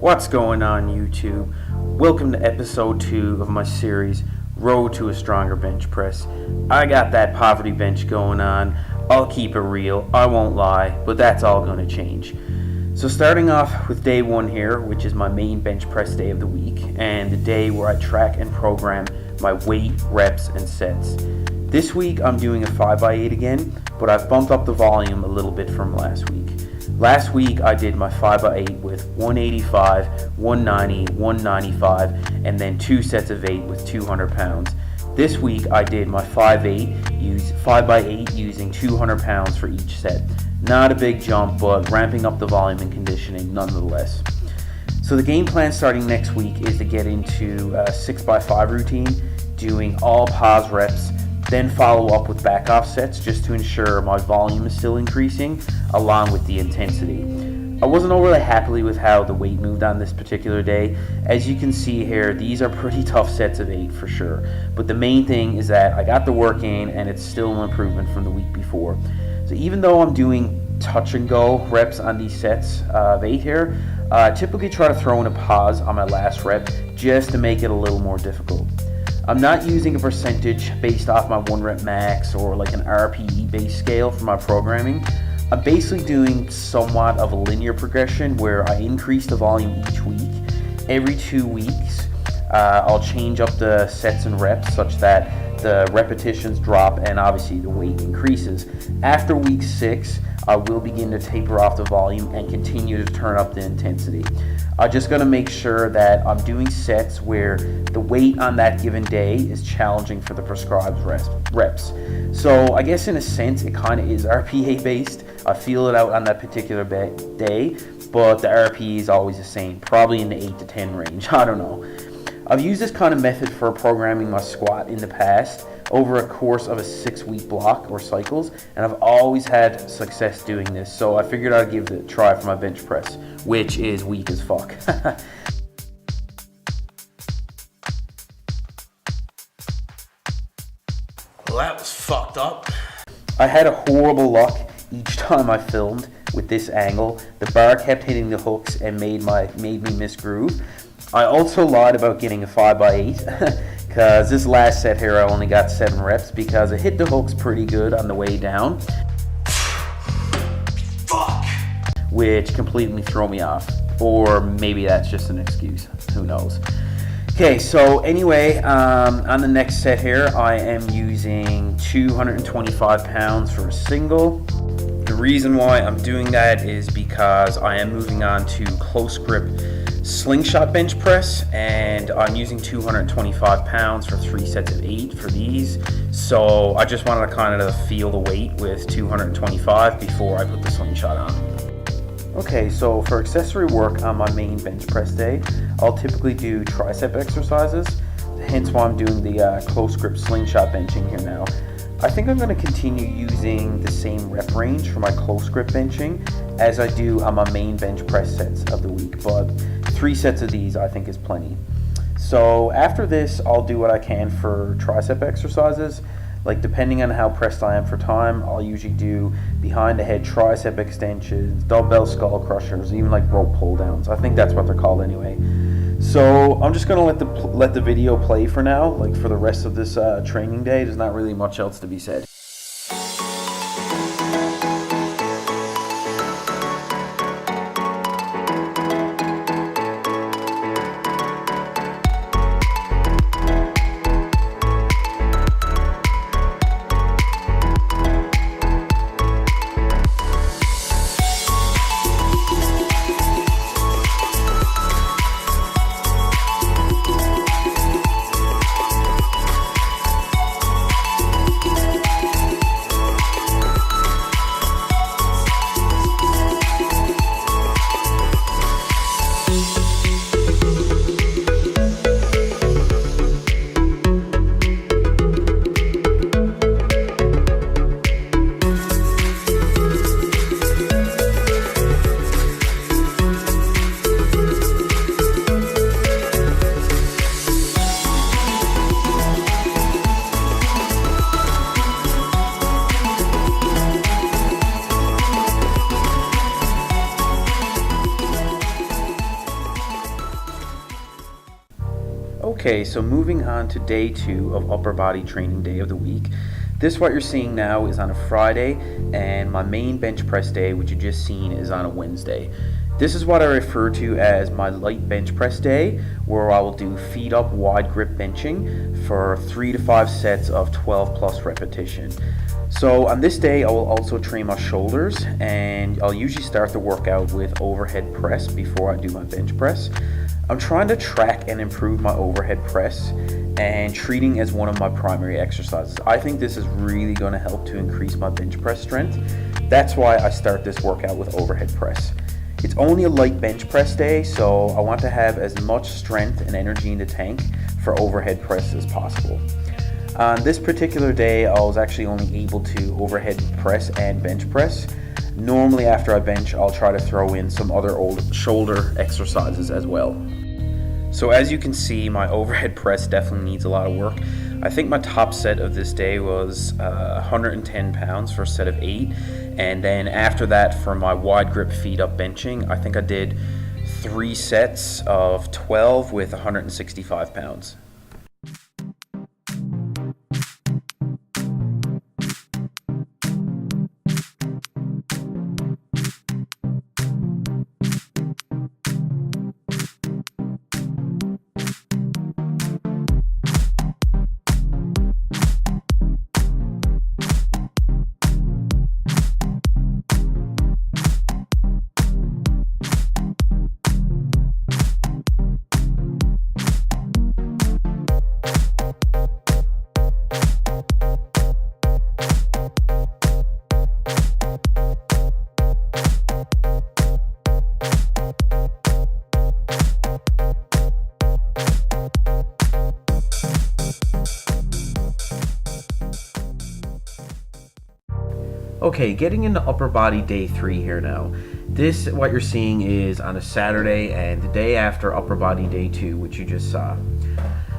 What's going on, YouTube? Welcome to episode 2 of my series, Road to a Stronger Bench Press. I got that poverty bench going on. I'll keep it real, I won't lie, but that's all going to change. So starting off with day 1 here, which is my main bench press day of the week, and the day where I track and program my weight, reps, and sets. This week I'm doing a 5x8 again, but I've bumped up the volume a little bit from last week. Last week I did my 5x8 with 185, 190, 195, and then 2 sets of 8 with 200 pounds. This week I did my 5x8 using 200 pounds for each set. Not a big jump, but ramping up the volume and conditioning nonetheless. So the game plan starting next week is to get into a 6x5 routine, doing all pause reps, then follow up with back off sets just to ensure my volume is still increasing along with the intensity. I wasn't overly happy with how the weight moved on this particular day. As you can see here, these are pretty tough sets of 8 for sure. But the main thing is that I got the work in and it's still an improvement from the week before. So even though I'm doing touch and go reps on these sets of 8 here, I typically try to throw in a pause on my last rep just to make it a little more difficult. I'm not using a percentage based off my 1 rep max or like an RPE based scale for my programming. I'm basically doing somewhat of a linear progression where I increase the volume each week. Every 2 weeks, I'll change up the sets and reps such that the repetitions drop and obviously the weight increases. After week 6, I will begin to taper off the volume and continue to turn up the intensity. I'm just going to make sure that I'm doing sets where the weight on that given day is challenging for the prescribed reps. So I guess in a sense it kind of is RPE based. I feel it out on that particular day, but the RPE is always the same, probably in the 8 to 10 range. I don't know. I've used this kind of method for programming my squat in the past over a course of a 6-week block or cycles, and I've always had success doing this, so I figured I'd give it a try for my bench press, which is weak as fuck. Well, that was fucked up. I had a horrible luck each time I filmed with this angle. The bar kept hitting the hooks and made me miss groove. I also lied about getting a 5x8 because this last set here I only got 7 reps because I hit the hooks pretty good on the way down. Fuck! Which completely threw me off. Or maybe that's just an excuse. Who knows? Okay, so anyway, on the next set here, I am using 225 pounds for a single. The reason why I'm doing that is because I am moving on to close grip slingshot bench press, and I'm using 225 pounds for 3 sets of 8 for these. So I just wanted to kind of feel the weight with 225 before I put the slingshot on. Okay, so for accessory work on my main bench press day, I'll typically do tricep exercises, hence why I'm doing the close grip slingshot benching here now. I think I'm going to continue using the same rep range for my close grip benching as I do on my main bench press sets of the week, but 3 sets of these I think is plenty. So after this, I'll do what I can for tricep exercises. Like depending on how pressed I am for time, I'll usually do behind the head tricep extensions, dumbbell skull crushers, even like rope pull downs. I think that's what they're called anyway. So I'm just gonna let the video play for now. Like for the rest of this training day, there's not really much else to be said. Okay, so moving on to day 2 of upper body training day of the week. This what you're seeing now is on a Friday, and my main bench press day, which you just seen, is on a Wednesday. This is what I refer to as my light bench press day, where I will do feet up wide grip benching for 3 to 5 sets of 12 plus repetition. So on this day I will also train my shoulders, and I'll usually start the workout with overhead press before I do my bench press. I'm trying to track and improve my overhead press and treating as one of my primary exercises. I think this is really going to help to increase my bench press strength. That's why I start this workout with overhead press. It's only a light bench press day, so I want to have as much strength and energy in the tank for overhead press as possible. On this particular day, I was actually only able to overhead press and bench press. Normally after I bench, I'll try to throw in some other shoulder exercises as well. So as you can see, my overhead press definitely needs a lot of work. I think my top set of this day was 110 pounds for a set of 8. And then after that, for my wide grip feet up benching, I think I did 3 sets of 12 with 165 pounds. Okay, getting into upper body day 3 here now. This, what you're seeing, is on a Saturday and the day after upper body day 2, which you just saw.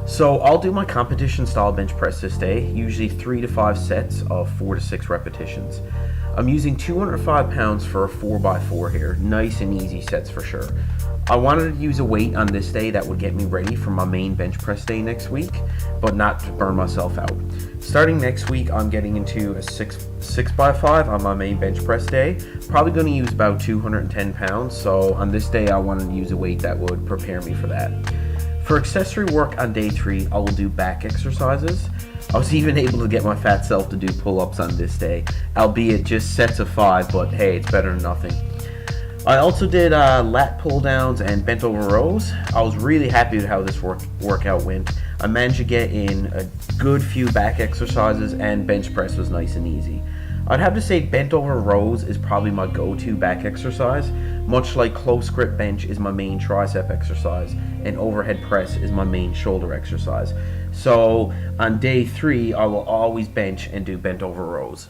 So I'll do my competition style bench press this day, usually 3 to 5 sets of 4 to 6 repetitions. I'm using 205 pounds for a 4x4 here, nice and easy sets for sure. I wanted to use a weight on this day that would get me ready for my main bench press day next week, but not to burn myself out. Starting next week, I'm getting into a 6x5 on my main bench press day. Probably going to use about 210 pounds, so on this day I wanted to use a weight that would prepare me for that. For accessory work on day 3, I will do back exercises. I was even able to get my fat self to do pull-ups on this day, albeit just sets of 5, but hey, it's better than nothing. I also did lat pull downs and bent over rows. I was really happy with how this workout went. I managed to get in a good few back exercises, and bench press was nice and easy. I'd have to say bent over rows is probably my go-to back exercise, much like close grip bench is my main tricep exercise and overhead press is my main shoulder exercise. So on day 3, I will always bench and do bent over rows.